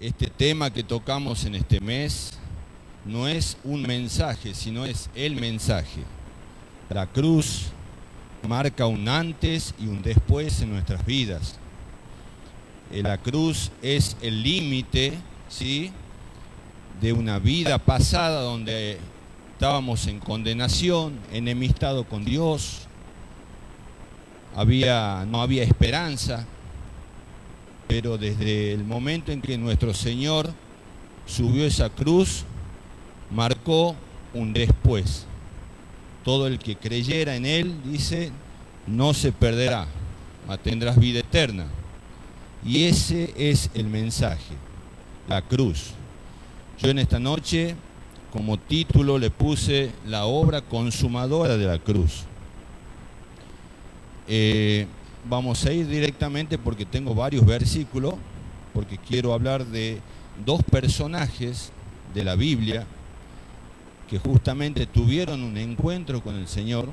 Este tema que tocamos en este mes no es un mensaje, sino es el mensaje. La cruz marca un antes y un después en nuestras vidas. La cruz es el límite, ¿sí?, de una vida pasada donde estábamos en condenación, enemistado con Dios, no había esperanza, pero desde el momento en que nuestro Señor subió esa cruz, marcó un después. Todo el que creyera en Él, dice, no se perderá, mas tendrás vida eterna. Y ese es el mensaje, la cruz. Yo en esta noche, como título, le puse la obra consumadora de la cruz. Vamos a ir directamente porque tengo varios versículos, porque quiero hablar de dos personajes de la Biblia que justamente tuvieron un encuentro con el Señor,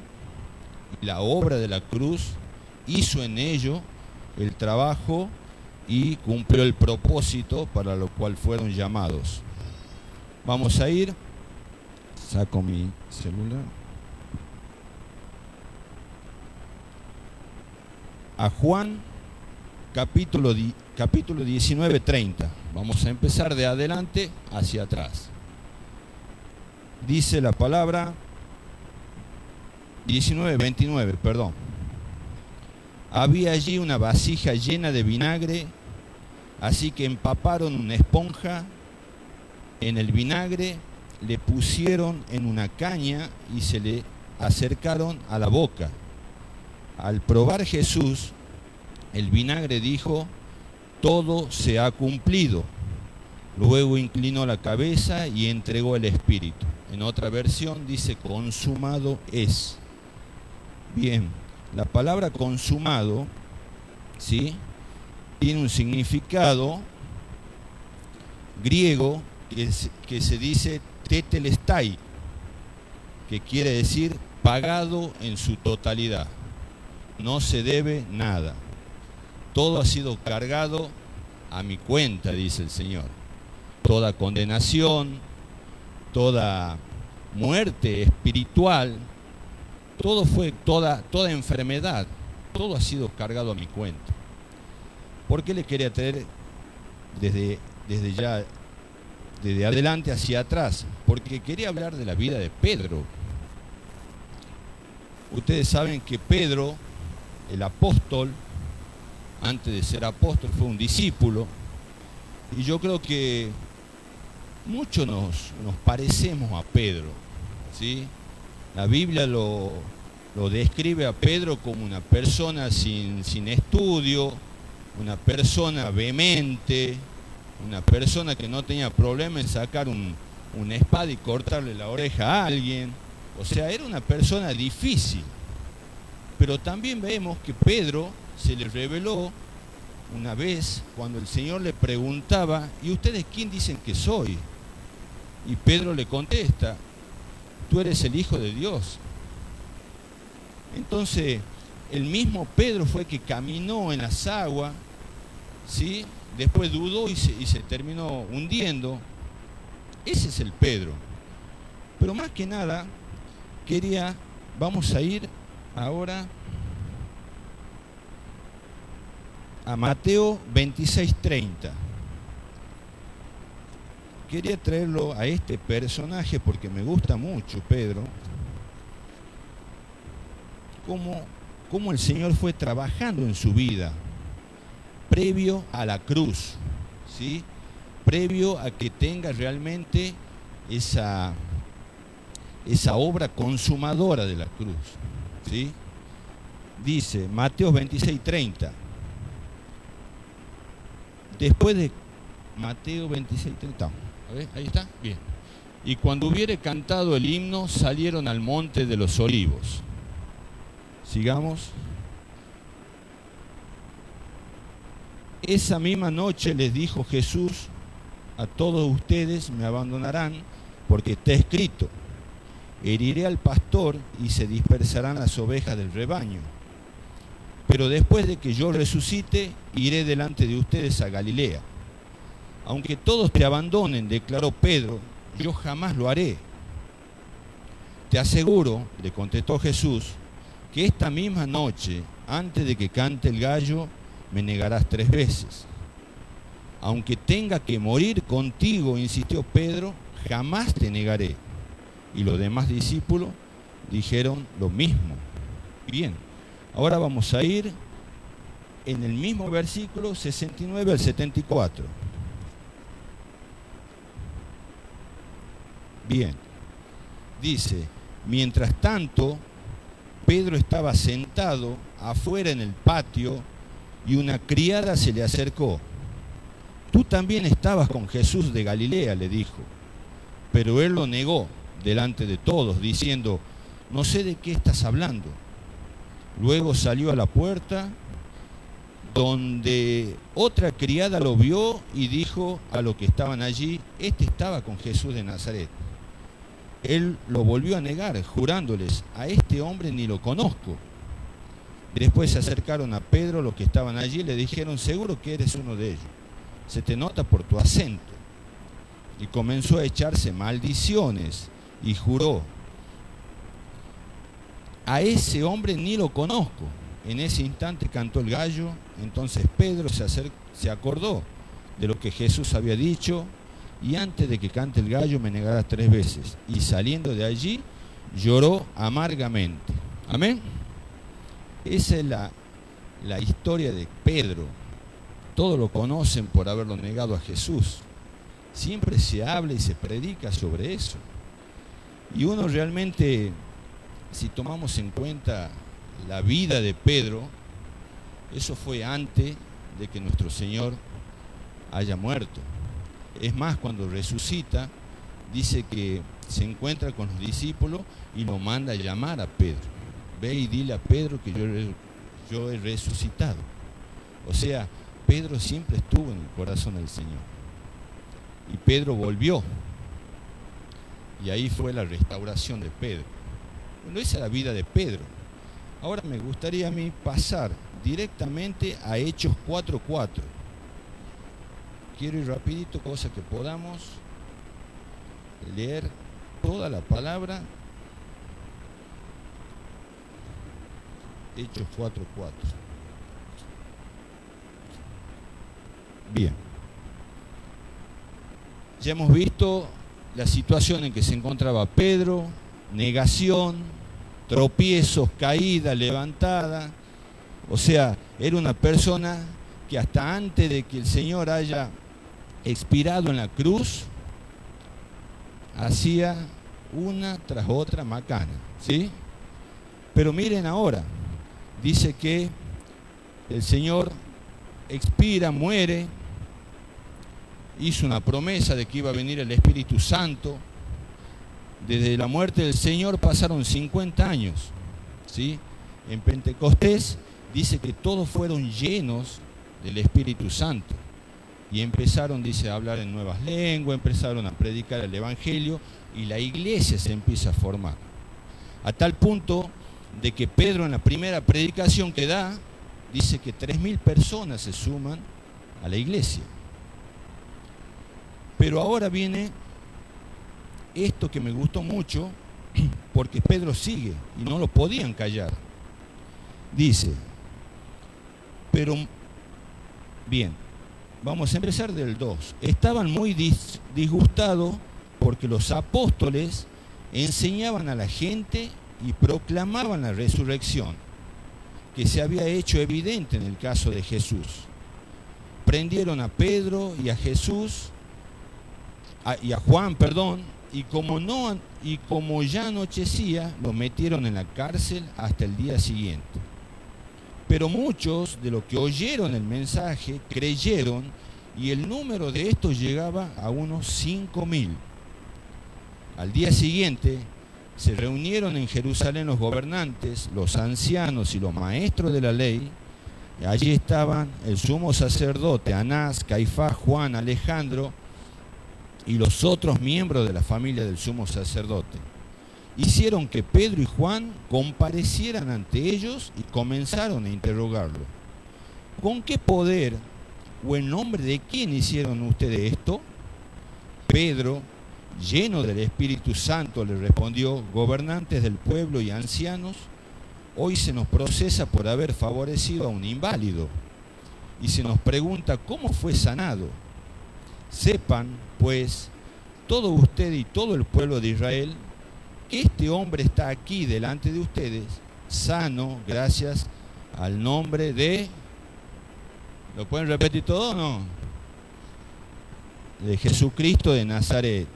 y la obra de la cruz hizo en ello el trabajo y cumplió el propósito para lo cual fueron llamados. Vamos a ir, saco mi celular, a Juan capítulo 19, 30. Vamos a empezar de adelante hacia atrás. Dice la palabra 19, 29, perdón. Había allí una vasija llena de vinagre, así que empaparon una esponja en el vinagre, le pusieron en una caña y se le acercaron a la boca. Al probar Jesús el vinagre, dijo: todo se ha cumplido. Luego inclinó la cabeza y entregó el espíritu. En otra versión dice: consumado es. Bien, la palabra consumado, ¿sí?, tiene un significado griego que se dice tetelestai, que quiere decir pagado en su totalidad. No se debe nada. Todo ha sido cargado a mi cuenta, dice el Señor. Toda condenación, toda muerte espiritual, toda enfermedad, todo ha sido cargado a mi cuenta. ¿Por qué le quería traer desde adelante hacia atrás? Porque quería hablar de la vida de Pedro. Ustedes saben que Pedro, el apóstol, antes de ser apóstol fue un discípulo, y yo creo que muchos nos parecemos a Pedro, ¿sí? La Biblia lo describe a Pedro como una persona sin estudio, una persona vehemente, una persona que no tenía problema en sacar una espada y cortarle la oreja a alguien. O sea, era una persona difícil. Pero también vemos que Pedro se le reveló una vez cuando el Señor le preguntaba: ¿y ustedes quién dicen que soy? Y Pedro le contesta: tú eres el Hijo de Dios. Entonces, el mismo Pedro fue que caminó en las aguas, ¿sí? Después dudó y se terminó hundiendo. Ese es el Pedro. Pero más que nada, vamos a ir ahora a Mateo 26, 30. Quería traerlo a este personaje porque me gusta mucho Pedro, cómo el Señor fue trabajando en su vida previo a la cruz, ¿sí?, previo a que tenga realmente esa obra consumadora de la cruz, ¿sí? Dice Mateo 26, 30. Después de Mateo 26, 30. A ver, ahí está, bien. Y cuando hubiere cantado el himno, salieron al monte de los olivos. Sigamos. Esa misma noche les dijo Jesús: a todos ustedes me abandonarán, porque está escrito: heriré al pastor y se dispersarán las ovejas del rebaño. Pero después de que yo resucite, iré delante de ustedes a Galilea. Aunque todos te abandonen, declaró Pedro, yo jamás lo haré. Te aseguro, le contestó Jesús, que esta misma noche, antes de que cante el gallo, me negarás 3 veces. Aunque tenga que morir contigo, insistió Pedro, jamás te negaré. Y los demás discípulos dijeron lo mismo. Bien, ahora vamos a ir en el mismo versículo 69 al 74. Bien, dice, mientras tanto, Pedro estaba sentado afuera en el patio y una criada se le acercó. Tú también estabas con Jesús de Galilea, le dijo. Pero él lo negó delante de todos, diciendo, no sé de qué estás hablando. Luego salió a la puerta, donde otra criada lo vio y dijo a los que estaban allí, este estaba con Jesús de Nazaret. Él lo volvió a negar, jurándoles, a este hombre ni lo conozco. Después se acercaron a Pedro los que estaban allí y le dijeron, seguro que eres uno de ellos. Se te nota por tu acento. Y comenzó a echarse maldiciones y juró, a ese hombre ni lo conozco. En ese instante cantó el gallo. Entonces Pedro se acordó de lo que Jesús había dicho, y antes de que cante el gallo me negarás 3 veces. Y saliendo de allí lloró amargamente. Amén. Esa es la historia de Pedro. Todos lo conocen por haberlo negado a Jesús. Siempre se habla y se predica sobre eso. Y uno realmente, si tomamos en cuenta la vida de Pedro, eso fue antes de que nuestro Señor haya muerto. Es más, cuando resucita, dice que se encuentra con los discípulos y lo manda a llamar a Pedro. Ve y dile a Pedro que yo he resucitado. O sea, Pedro siempre estuvo en el corazón del Señor. Y Pedro volvió. Y ahí fue la restauración de Pedro. Bueno, esa es la vida de Pedro. Ahora me gustaría a mí pasar directamente a Hechos 4:4. Quiero ir rapidito, cosa que podamos leer toda la palabra. Hechos 4:4. Bien. Ya hemos visto la situación en que se encontraba Pedro, negación, tropiezos, caída, levantada. O sea, era una persona que hasta antes de que el Señor haya expirado en la cruz, hacía una tras otra macana, ¿sí? Pero miren ahora, dice que el Señor expira, muere, hizo una promesa de que iba a venir el Espíritu Santo. Desde la muerte del Señor pasaron 50 años, ¿sí? En Pentecostés dice que todos fueron llenos del Espíritu Santo y empezaron, dice, a hablar en nuevas lenguas, empezaron a predicar el Evangelio y la iglesia se empieza a formar. A tal punto de que Pedro, en la primera predicación que da, dice que 3.000 personas se suman a la iglesia. Pero ahora viene esto que me gustó mucho, porque Pedro sigue y no lo podían callar. Dice, pero, bien, vamos a empezar del 2. Estaban muy disgustados porque los apóstoles enseñaban a la gente y proclamaban la resurrección, que se había hecho evidente en el caso de Jesús. Prendieron a Pedro y a Juan, y como ya anochecía, lo metieron en la cárcel hasta el día siguiente. Pero muchos de los que oyeron el mensaje creyeron, y el número de estos llegaba a unos 5.000. Al día siguiente se reunieron en Jerusalén los gobernantes, los ancianos y los maestros de la ley. Y allí estaban el sumo sacerdote Anás, Caifás, Juan, Alejandro y los otros miembros de la familia del sumo sacerdote. Hicieron que Pedro y Juan comparecieran ante ellos y comenzaron a interrogarlo. ¿Con qué poder ¿O en nombre de quién hicieron ustedes esto? Pedro, lleno del Espíritu Santo, le respondió: gobernantes del pueblo y ancianos, hoy se nos procesa por haber favorecido a un inválido y se nos pregunta cómo fue sanado. Sepan, pues, todo usted y todo el pueblo de Israel, que este hombre está aquí delante de ustedes, sano, gracias al nombre de... ¿Lo pueden repetir todo o no? De Jesucristo de Nazaret.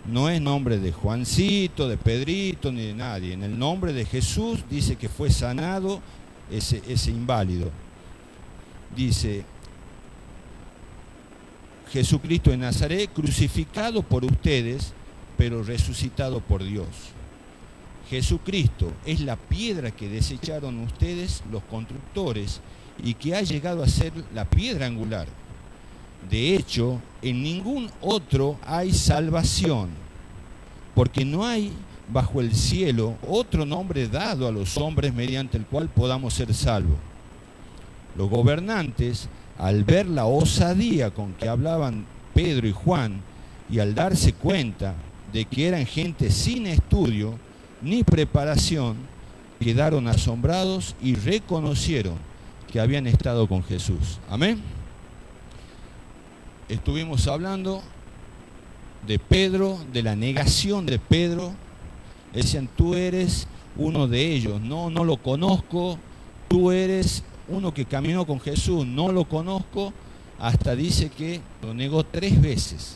No es nombre de Juancito, de Pedrito, ni de nadie. En el nombre de Jesús dice que fue sanado ese inválido. Dice: Jesucristo de Nazaret, crucificado por ustedes, pero resucitado por Dios. Jesucristo es la piedra que desecharon ustedes, los constructores, y que ha llegado a ser la piedra angular. De hecho, en ningún otro hay salvación, porque no hay bajo el cielo otro nombre dado a los hombres mediante el cual podamos ser salvos. Los gobernantes, al ver la osadía con que hablaban Pedro y Juan, y al darse cuenta de que eran gente sin estudio ni preparación, quedaron asombrados y reconocieron que habían estado con Jesús. Amén. Estuvimos hablando de Pedro, de la negación de Pedro. Decían: tú eres uno de ellos. No lo conozco. Tú eres uno que caminó con Jesús. No lo conozco. Hasta dice que lo negó 3 veces.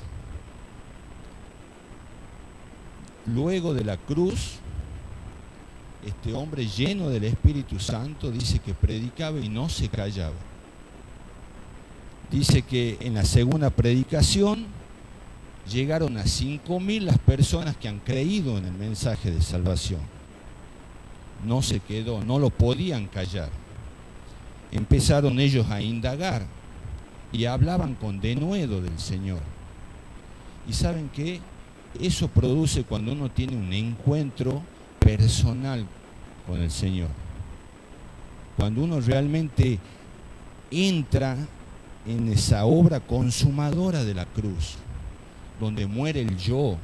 Luego de la cruz, este hombre lleno del Espíritu Santo dice que predicaba y no se callaba. Dice que en la segunda predicación llegaron a 5,000 las personas que han creído en el mensaje de salvación. No se quedó, no lo podían callar. Empezaron ellos a indagar y hablaban con denuedo del Señor. ¿Y saben qué? Eso produce cuando uno tiene un encuentro personal con el Señor. Cuando uno realmente entra en esa obra consumadora de la cruz, donde muere el yo,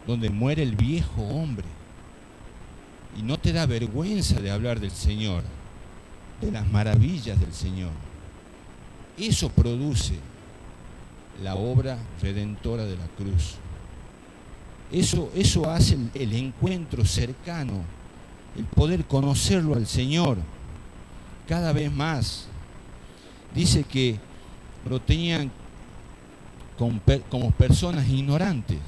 donde muere el viejo hombre, y no te da vergüenza de hablar del Señor, de las maravillas del Señor. Eso produce la obra redentora de la cruz. Eso hace el encuentro cercano, el poder conocerlo al Señor cada vez más. Dice que lo tenían como personas ignorantes.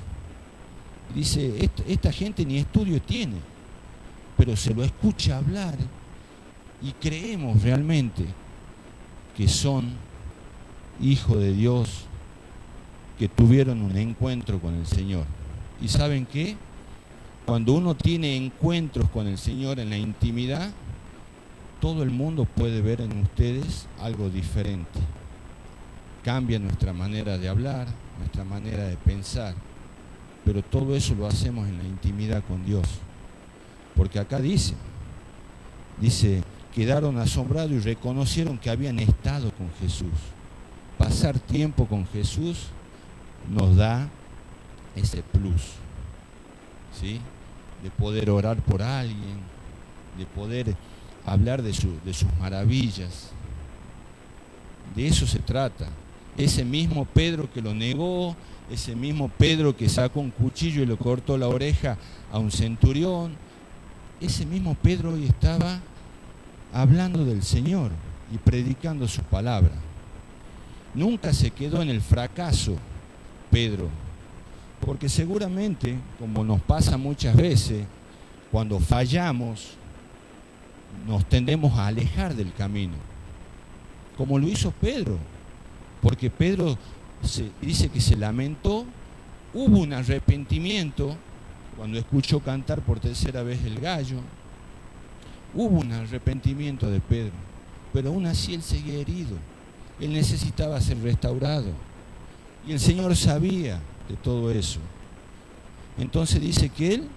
Dice: esta gente ni estudio tiene, pero se lo escucha hablar y creemos realmente que son hijos de Dios, que tuvieron un encuentro con el Señor. ¿Y saben qué? Cuando uno tiene encuentros con el Señor en la intimidad, todo el mundo puede ver en ustedes algo diferente. Cambia nuestra manera de hablar, nuestra manera de pensar, pero todo eso lo hacemos en la intimidad con Dios. Porque acá dice, quedaron asombrados y reconocieron que habían estado con Jesús. Pasar tiempo con Jesús nos da ese plus, ¿sí? De poder orar por alguien, de poder hablar de sus maravillas. De eso se trata. Ese mismo Pedro que lo negó, ese mismo Pedro que sacó un cuchillo y le cortó la oreja a un centurión, ese mismo Pedro hoy estaba hablando del Señor y predicando su palabra. Nunca se quedó en el fracaso Pedro, porque seguramente, como nos pasa muchas veces, cuando fallamos, nos tendemos a alejar del camino, como lo hizo Pedro, porque Pedro dice que se lamentó, hubo un arrepentimiento cuando escuchó cantar por 3ª vez el gallo, hubo un arrepentimiento de Pedro, pero aún así él seguía herido, él necesitaba ser restaurado, y el Señor sabía de todo eso. Entonces dice que él,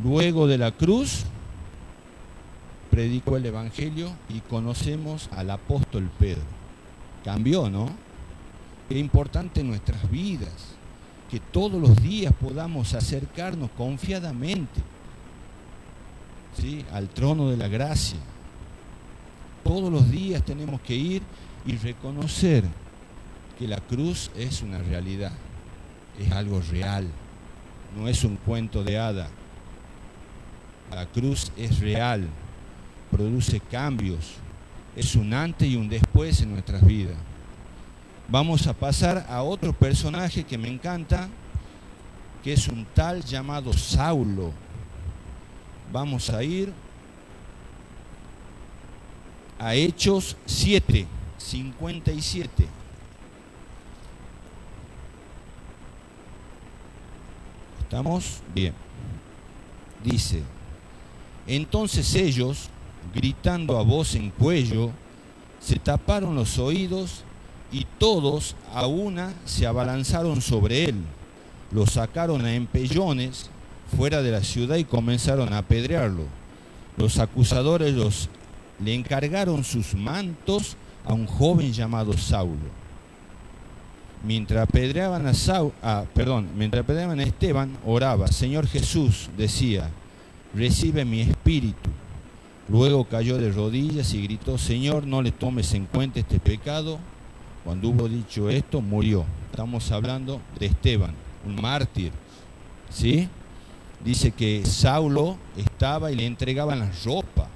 luego de la cruz, predicó el Evangelio y conocemos al apóstol Pedro. Cambió, ¿no? Qué importante en nuestras vidas, que todos los días podamos acercarnos confiadamente, ¿sí?, al trono de la gracia. Todos los días tenemos que ir y reconocer que la cruz es una realidad, es algo real, no es un cuento de hada. La cruz es real, produce cambios, es un antes y un después en nuestras vidas. Vamos a pasar a otro personaje que me encanta, que es un tal llamado Saulo. Vamos a ir a Hechos 7, 57. ¿Estamos? Bien. Dice: entonces ellos, gritando a voz en cuello, se taparon los oídos y todos a una se abalanzaron sobre él. Lo sacaron a empellones fuera de la ciudad y comenzaron a apedrearlo. Los acusadores le encargaron sus mantos a un joven llamado Saulo. Mientras apedreaban a Esteban, oraba: Señor Jesús, decía, recibe mi espíritu. Luego cayó de rodillas y gritó: Señor, no le tomes en cuenta este pecado. Cuando hubo dicho esto, murió. Estamos hablando de Esteban, un mártir, ¿sí? Dice que Saulo estaba y le entregaban la ropa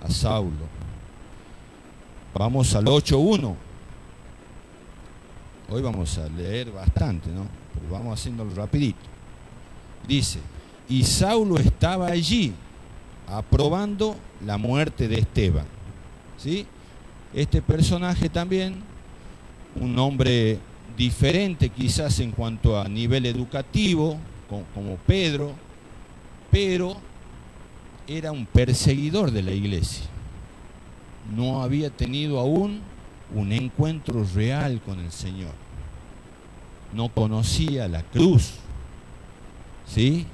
a Saulo. Vamos al 8:1. Hoy vamos a leer bastante, ¿no? Pero vamos haciéndolo rapidito. Dice: y Saulo estaba allí aprobando la muerte de Esteban, ¿sí? Este personaje también, un hombre diferente quizás en cuanto a nivel educativo, como Pedro, pero era un perseguidor de la iglesia. No había tenido aún un encuentro real con el Señor. No conocía la cruz, ¿sí?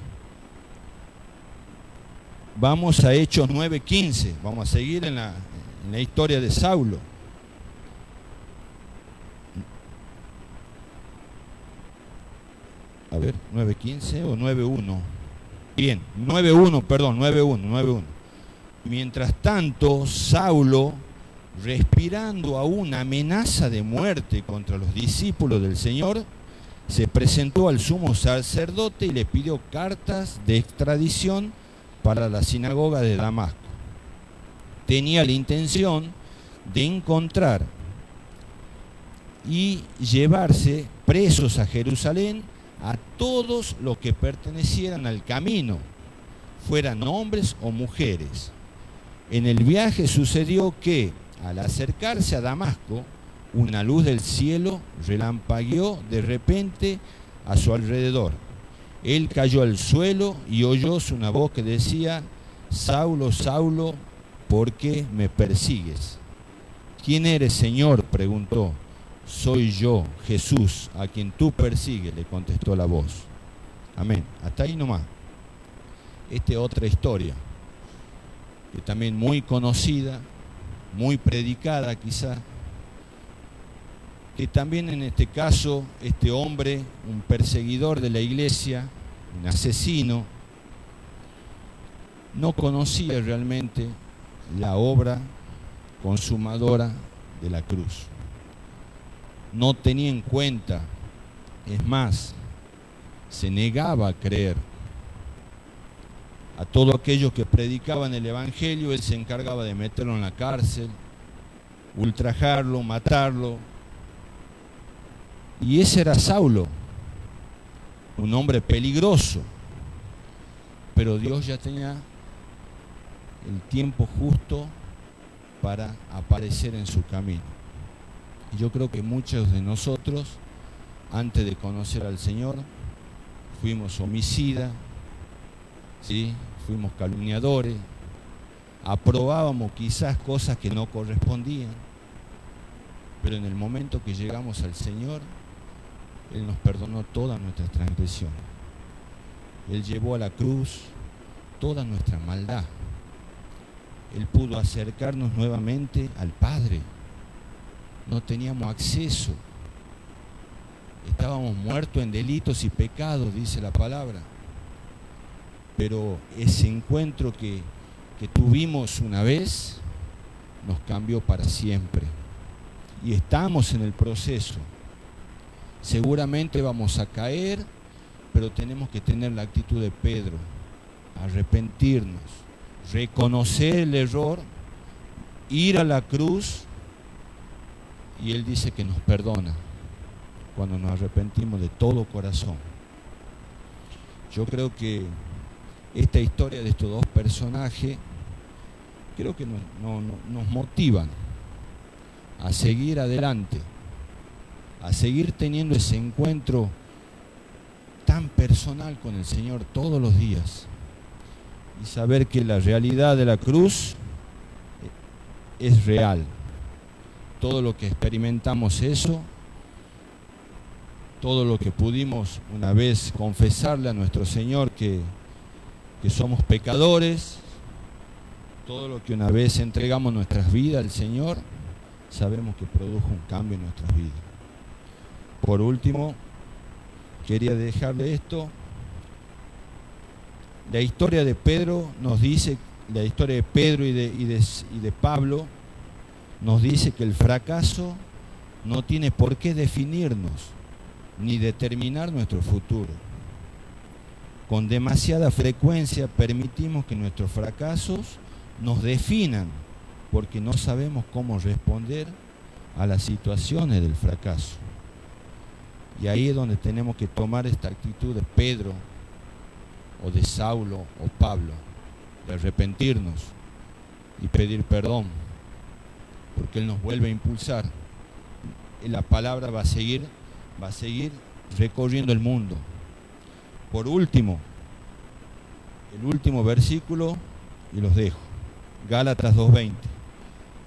Vamos a Hechos 9:15. Vamos a seguir en la historia de Saulo. A ver, 9:15 o 9:1. Bien, 9:1. Mientras tanto, Saulo, respirando aún amenaza de muerte contra los discípulos del Señor, se presentó al sumo sacerdote y le pidió cartas de extradición para la sinagoga de Damasco. Tenía la intención de encontrar y llevarse presos a Jerusalén a todos los que pertenecieran al camino, fueran hombres o mujeres. En el viaje sucedió que, al acercarse a Damasco, una luz del cielo relampagueó de repente a su alrededor. Él cayó al suelo y oyó una voz que decía: Saulo, Saulo, ¿por qué me persigues? ¿Quién eres, Señor?, preguntó. Soy yo, Jesús, a quien tú persigues, le contestó la voz. Amén. Hasta ahí nomás. Esta es otra historia, que también muy conocida, muy predicada quizá, que también en este caso, este hombre, un perseguidor de la iglesia, un asesino, no conocía realmente la obra consumadora de la cruz. No tenía en cuenta, es más, se negaba a creer. A todos aquellos que predicaban el Evangelio, él se encargaba de meterlo en la cárcel, ultrajarlo, matarlo. Y ese era Saulo, un hombre peligroso, pero Dios ya tenía el tiempo justo para aparecer en su camino. Y yo creo que muchos de nosotros, antes de conocer al Señor, fuimos homicidas, ¿sí? Fuimos calumniadores, aprobábamos quizás cosas que no correspondían, pero en el momento que llegamos al Señor, Él nos perdonó todas nuestras transgresiones. Él llevó a la cruz toda nuestra maldad. Él pudo acercarnos nuevamente al Padre. No teníamos acceso. Estábamos muertos en delitos y pecados, dice la palabra. Pero ese encuentro que tuvimos una vez nos cambió para siempre. Y estamos en el proceso. Seguramente vamos a caer, pero tenemos que tener la actitud de Pedro, arrepentirnos, reconocer el error, ir a la cruz, y Él dice que nos perdona cuando nos arrepentimos de todo corazón. Yo creo que esta historia de estos dos personajes creo que nos motivan a seguir adelante, a seguir teniendo ese encuentro tan personal con el Señor todos los días y saber que la realidad de la cruz es real. Todo lo que experimentamos eso, todo lo que pudimos una vez confesarle a nuestro Señor que somos pecadores, todo lo que una vez entregamos nuestras vidas al Señor, sabemos que produjo un cambio en nuestras vidas. Por último, quería dejarle esto. La historia de Pedro nos dice, la historia de Pedro y de Pablo nos dice que el fracaso no tiene por qué definirnos ni determinar nuestro futuro. Con demasiada frecuencia permitimos que nuestros fracasos nos definan porque no sabemos cómo responder a las situaciones del fracaso. Y ahí es donde tenemos que tomar esta actitud de Pedro o de Saulo o Pablo, de arrepentirnos y pedir perdón, porque Él nos vuelve a impulsar. Y la palabra va a seguir recorriendo el mundo. Por último, el último versículo, y los dejo. Gálatas 2:20.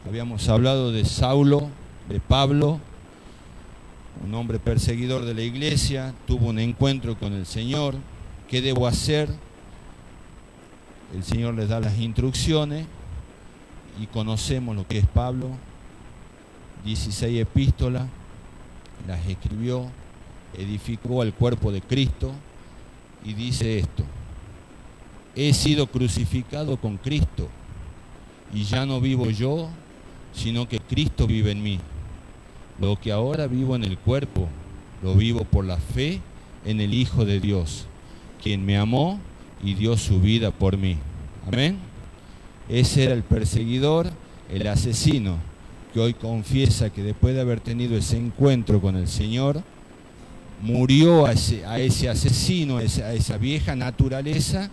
Habíamos hablado de Saulo, de Pablo, un hombre perseguidor de la iglesia, tuvo un encuentro con el Señor. ¿Qué debo hacer? El Señor les da las instrucciones y conocemos lo que es Pablo. 16 epístolas, las escribió, edificó al cuerpo de Cristo y dice esto: he sido crucificado con Cristo y ya no vivo yo, sino que Cristo vive en mí. Lo que ahora vivo en el cuerpo, lo vivo por la fe en el Hijo de Dios, quien me amó y dio su vida por mí. Amén. Ese era el perseguidor, el asesino, que hoy confiesa que después de haber tenido ese encuentro con el Señor, murió a ese asesino, a esa vieja naturaleza,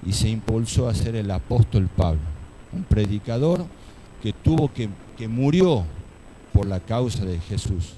y se impulsó a ser el apóstol Pablo, un predicador que murió por la causa de Jesús.